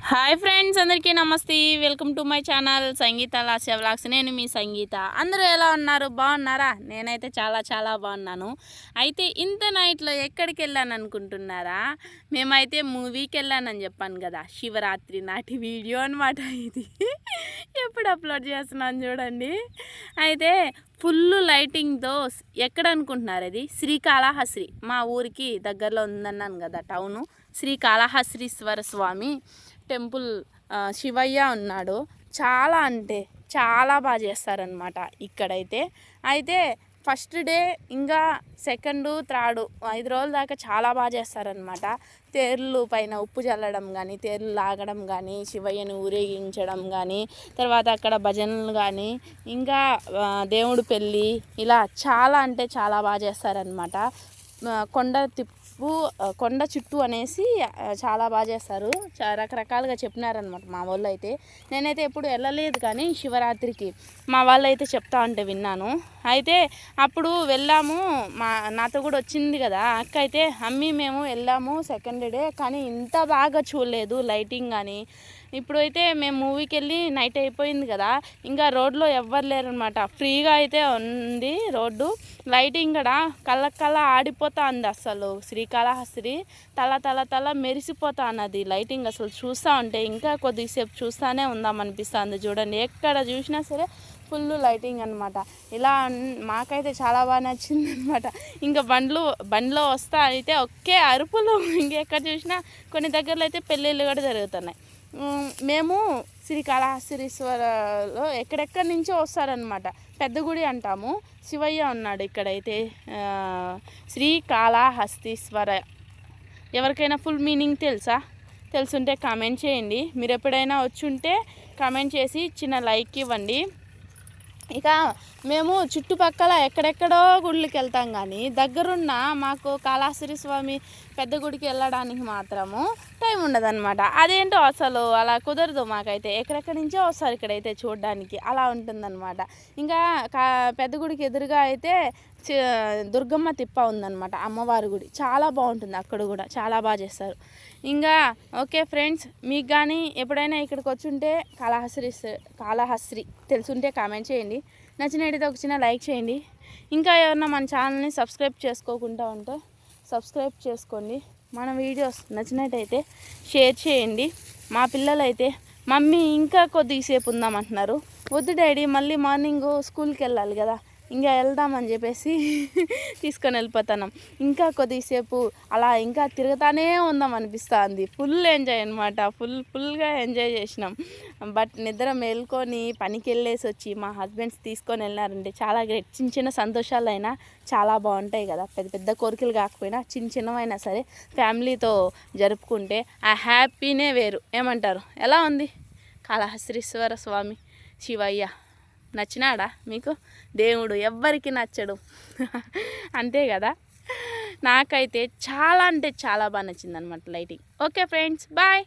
Hi friends, అందరికీ నమస్తే. Welcome to my channel Sangeetha Lasya vlogs. నేను మీ సంగీత. అందరూ ఎలా ఉన్నారు? బాగున్నారా? నేనైతే చాలా బాగున్నాను. అయితే ఇంత నైట్లో ఎక్కడికి వెళ్ళాను అనుకుంటున్నారా? మేమైతే మూవీకి వెళ్ళానని చెప్పాను కదా, శివరాత్రి నాటి వీడియో అనమాట ఇది. ఎప్పుడు అప్లోడ్ చేస్తున్నాను చూడండి. అయితే ఫుల్ లైటింగ్తో ఎక్కడ అనుకుంటున్నారు? అది శ్రీకాళహస్తి, మా ఊరికి దగ్గరలో ఉందన్నాను కదా టౌను. శ్రీకాళహస్తీశ్వర స్వామి టెంపుల్. శివయ్య ఉన్నాడు. చాలా అంటే చాలా బాగా చేస్తారనమాట ఇక్కడైతే. అయితే ఫస్ట్ డే ఇంకా సెకండ్ థర్డ్ 5 రోజుల దాకా చాలా బాగా చేస్తారనమాట. తేర్లు పైన ఉప్పు చల్లడం కానీ, తేర్లు లాగడం కానీ, శివయ్యను ఊరేగించడం కానీ, తర్వాత అక్కడ భజనలు కానీ, ఇంకా దేవుడు పెళ్ళి, ఇలా చాలా అంటే చాలా బాగా చేస్తారనమాట. కొండ చుట్టూ అనేసి చాలా బాగా చేస్తారు. రకరకాలుగా చెప్పినారనమాట మా వాళ్ళు అయితే. నేనైతే ఎప్పుడు వెళ్ళలేదు కానీ శివరాత్రికి మా వాళ్ళు అయితే చెప్తా ఉంటే విన్నాను. అయితే అప్పుడు వెళ్ళాము, నాతో కూడా వచ్చింది కదా అక్క. అయితే అమ్మి మేము వెళ్ళాము సెకండ్ డే, కానీ ఇంత బాగా చూడలేదు లైటింగ్ కానీ. ఇప్పుడు అయితే మేము మూవీకి వెళ్ళి నైట్ అయిపోయింది కదా, ఇంకా రోడ్లో ఎవ్వరు లేరనమాట. ఫ్రీగా అయితే ఉంది రోడ్డు. లైటింగ్ కూడా కళ్ళ ఆడిపోతా ఉంది. అసలు శ్రీకాళహస్తి తల మెరిసిపోతా అన్నది లైటింగ్. అసలు చూస్తూ ఉంటే ఇంకా కొద్దిసేపు చూస్తూనే ఉందాం అనిపిస్తుంది. చూడండి, ఎక్కడ చూసినా సరే ఫుల్ లైటింగ్ అనమాట. ఇలా మాకైతే చాలా బాగా నచ్చింది అనమాట. ఇంకా బండ్లో వస్తా అయితే ఒకే అరుపులు. ఇంకెక్కడ చూసినా కొన్ని దగ్గరలో అయితే పెళ్ళిళ్ళు కూడా జరుగుతున్నాయి. మేము శ్రీకాళహస్తీశ్వరలో ఎక్కడెక్కడి నుంచో వస్తారనమాట. పెద్ద గుడి అంటాము. శివయ్య ఉన్నాడు ఇక్కడైతే. శ్రీకాళహస్తీశ్వర. ఎవరికైనా ఫుల్ మీనింగ్ తెలుసుంటే కామెంట్ చేయండి. మీరు ఎప్పుడైనా వచ్చి ఉంటే కామెంట్ చేసి చిన్న లైక్ ఇవ్వండి. ఇక మేము చుట్టుపక్కల ఎక్కడెక్కడో గుళ్ళకి వెళ్తాం, కానీ దగ్గరున్న మాకు కాళహస్తి స్వామి పెద్ద గుడికి వెళ్ళడానికి మాత్రము టైం ఉండదన్నమాట. అదేంటో అసలు అలా కుదరదు మాకైతే. ఎక్కడెక్కడి నుంచో వస్తారు ఇక్కడైతే చూడడానికి, అలా ఉంటుందన్నమాట. ఇంకా పెద్ద గుడికి ఎదురుగా అయితే దుర్గమ్మ తిప్ప ఉందన్నమాట, అమ్మవారి గుడి. చాలా బాగుంటుంది అక్కడ కూడా, చాలా బాగా చేస్తారు. ఇంకా ఓకే ఫ్రెండ్స్, మీకు కానీ ఎప్పుడైనా ఇక్కడికి వచ్చి ఉంటే కాళహస్తి తెలుసుంటే కామెంట్ చేయండి. నచ్చినట్టయితే ఒక చిన్న లైక్ చేయండి. ఇంకా ఎవరన్నా మన ఛానల్ని సబ్స్క్రైబ్ చేసుకోకుండా ఉంటే సబ్స్క్రైబ్ చేసుకోండి. మన వీడియోస్ నచ్చినట్టయితే షేర్ చేయండి. మా పిల్లలైతే మమ్మీ ఇంకా కొద్దిసేపు ఉందామంటున్నారు. వద్దు డాడీ, మళ్ళీ మార్నింగ్ స్కూల్కి వెళ్ళాలి కదా, ఇంకా వెళ్దామని చెప్పేసి తీసుకొని వెళ్ళిపోతున్నాం. ఇంకా కొద్దిసేపు అలా ఇంకా తిరుగుతానే ఉందాం అనిపిస్తుంది. ఫుల్ ఎంజాయ్ అనమాట. ఫుల్గా ఎంజాయ్ చేసినాం. బట్ నిద్ర మేల్కొని పనికి వెళ్ళేసి వచ్చి మా హస్బెండ్స్ తీసుకొని వెళ్ళినారంటే చాలా గ్రేట్. చిన్న సంతోషాలు అయినా చాలా బాగుంటాయి కదా. పెద్ద కోరికలు కాకపోయినా చిన్నవైనా సరే ఫ్యామిలీతో జరుపుకుంటే ఆ హ్యాపీనే వేరు. ఏమంటారు? ఎలా ఉంది కాళహస్తీశ్వర స్వామి శివయ్య? నచ్చినాడా మీకు? దేవుడు ఎవ్వరికి నచ్చడు. అంతే కదా. నాకైతే చాలా అంటే చాలా బాగా నచ్చింది అనమాట లైటింగ్. Okay friends, bye.